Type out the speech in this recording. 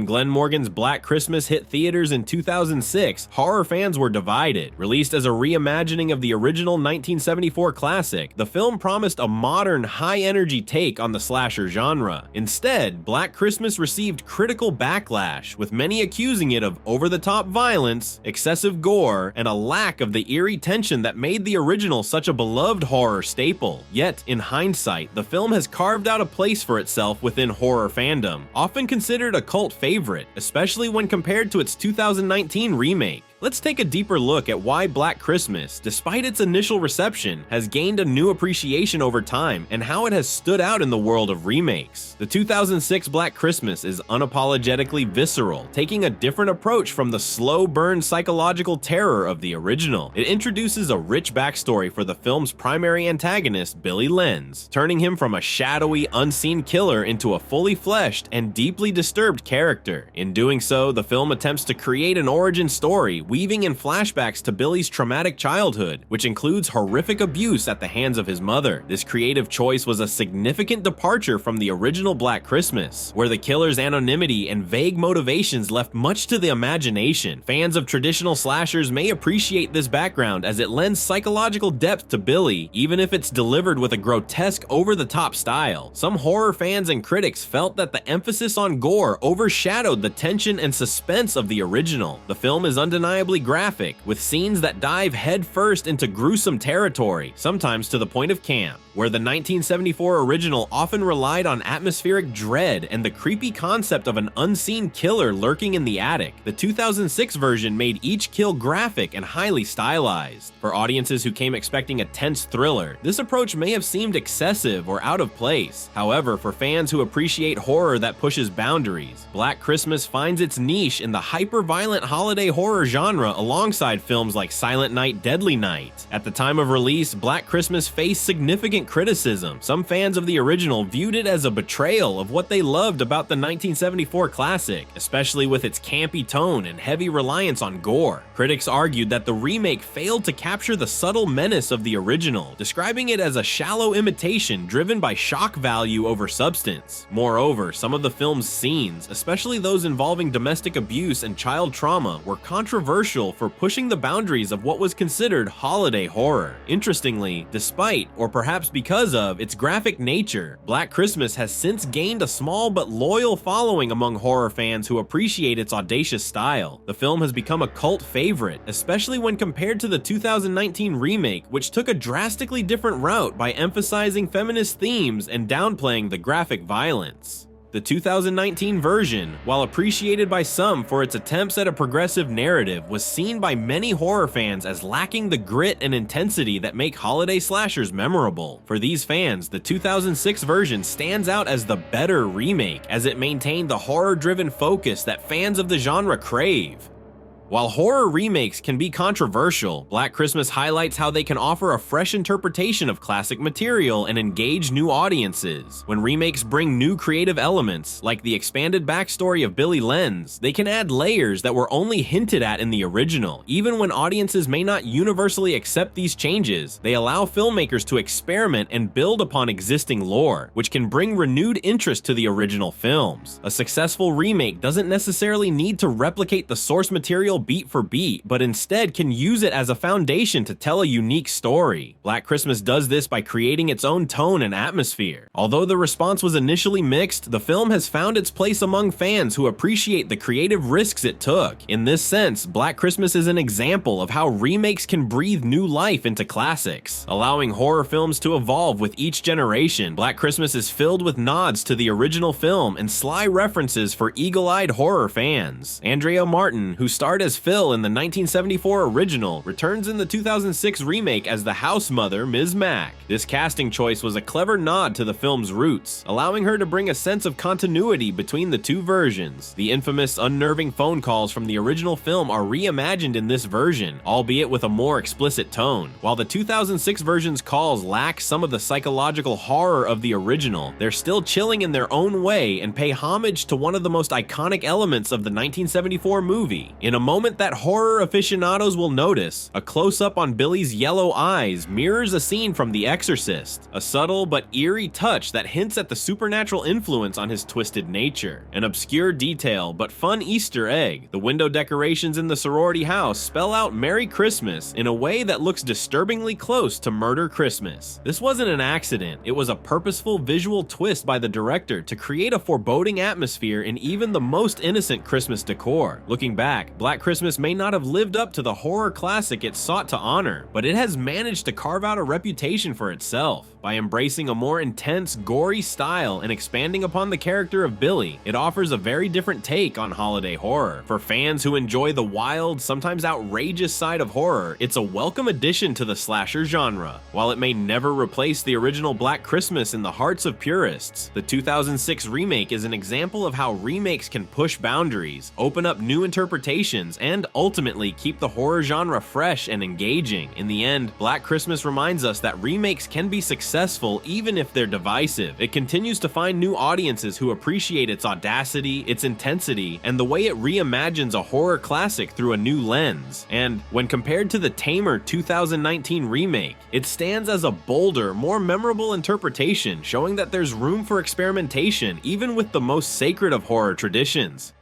Glenn Morgan's Black Christmas hit theaters in 2006, horror fans were divided. Released as a reimagining of the original 1974 classic, the film promised a modern, high-energy take on the slasher genre. Instead, Black Christmas received critical backlash, with many accusing it of over-the-top violence, excessive gore, and a lack of the eerie tension that made the original such a beloved horror staple. Yet, in hindsight, the film has carved out a place for itself within horror fandom, often considered a cult favorite, especially when compared to its 2019 remake. Let's take a deeper look at why Black Christmas, despite its initial reception, has gained a new appreciation over time and how it has stood out in the world of remakes. The 2006 Black Christmas is unapologetically visceral, taking a different approach from the slow burn psychological terror of the original. It introduces a rich backstory for the film's primary antagonist, Billy Lenz, turning him from a shadowy, unseen killer into a fully fleshed and deeply disturbed character. In doing so, the film attempts to create an origin story weaving in flashbacks to Billy's traumatic childhood, which includes horrific abuse at the hands of his mother. This creative choice was a significant departure from the original Black Christmas, where the killer's anonymity and vague motivations left much to the imagination. Fans of traditional slashers may appreciate this background as it lends psychological depth to Billy, even if it's delivered with a grotesque, over-the-top style. Some horror fans and critics felt that the emphasis on gore overshadowed the tension and suspense of the original. The film is undeniably graphic, with scenes that dive headfirst into gruesome territory, sometimes to the point of camp. Where the 1974 original often relied on atmospheric dread and the creepy concept of an unseen killer lurking in the attic, the 2006 version made each kill graphic and highly stylized. For audiences who came expecting a tense thriller, this approach may have seemed excessive or out of place. However, for fans who appreciate horror that pushes boundaries, Black Christmas finds its niche in the hyper-violent holiday horror genre alongside films like Silent Night, Deadly Night. At the time of release, Black Christmas faced significant criticism. Some fans of the original viewed it as a betrayal of what they loved about the 1974 classic, especially with its campy tone and heavy reliance on gore. Critics argued that the remake failed to capture the subtle menace of the original, describing it as a shallow imitation driven by shock value over substance. Moreover, some of the film's scenes, especially those involving domestic abuse and child trauma, were controversial for pushing the boundaries of what was considered holiday horror. Interestingly, despite, or perhaps because of, its graphic nature, Black Christmas has since gained a small but loyal following among horror fans who appreciate its audacious style. The film has become a cult favorite, especially when compared to the 2019 remake, which took a drastically different route by emphasizing feminist themes and downplaying the graphic violence. The 2019 version, while appreciated by some for its attempts at a progressive narrative, was seen by many horror fans as lacking the grit and intensity that make holiday slashers memorable. For these fans, the 2006 version stands out as the better remake, as it maintained the horror-driven focus that fans of the genre crave. While horror remakes can be controversial, Black Christmas highlights how they can offer a fresh interpretation of classic material and engage new audiences. When remakes bring new creative elements, like the expanded backstory of Billy Lenz, they can add layers that were only hinted at in the original. Even when audiences may not universally accept these changes, they allow filmmakers to experiment and build upon existing lore, which can bring renewed interest to the original films. A successful remake doesn't necessarily need to replicate the source material beat for beat, but instead can use it as a foundation to tell a unique story. Black Christmas does this by creating its own tone and atmosphere. Although the response was initially mixed, the film has found its place among fans who appreciate the creative risks it took. In this sense, Black Christmas is an example of how remakes can breathe new life into classics, allowing horror films to evolve with each generation. Black Christmas is filled with nods to the original film and sly references for eagle-eyed horror fans. Andrea Martin, who starred as Phil in the 1974 original, returns in the 2006 remake as the house mother, Ms. Mack. This casting choice was a clever nod to the film's roots, allowing her to bring a sense of continuity between the two versions. The infamous unnerving phone calls from the original film are reimagined in this version, albeit with a more explicit tone. While the 2006 version's calls lack some of the psychological horror of the original, they're still chilling in their own way and pay homage to one of the most iconic elements of the 1974 movie. In a moment moment that horror aficionados will notice. A close-up on Billy's yellow eyes mirrors a scene from The Exorcist, a subtle but eerie touch that hints at the supernatural influence on his twisted nature. An obscure detail but fun Easter egg: the window decorations in the sorority house spell out Merry Christmas in a way that looks disturbingly close to Murder Christmas. This wasn't an accident, it was a purposeful visual twist by the director to create a foreboding atmosphere in even the most innocent Christmas decor. Looking back, Black Christmas may not have lived up to the horror classic it sought to honor, but it has managed to carve out a reputation for itself. By embracing a more intense, gory style and expanding upon the character of Billy, it offers a very different take on holiday horror. For fans who enjoy the wild, sometimes outrageous side of horror, it's a welcome addition to the slasher genre. While it may never replace the original Black Christmas in the hearts of purists, the 2006 remake is an example of how remakes can push boundaries, open up new interpretations, and ultimately keep the horror genre fresh and engaging. In the end, Black Christmas reminds us that remakes can be successful even if they're divisive. It continues to find new audiences who appreciate its audacity, its intensity, and the way it reimagines a horror classic through a new lens. And when compared to the tamer 2019 remake, it stands as a bolder, more memorable interpretation, showing that there's room for experimentation even with the most sacred of horror traditions.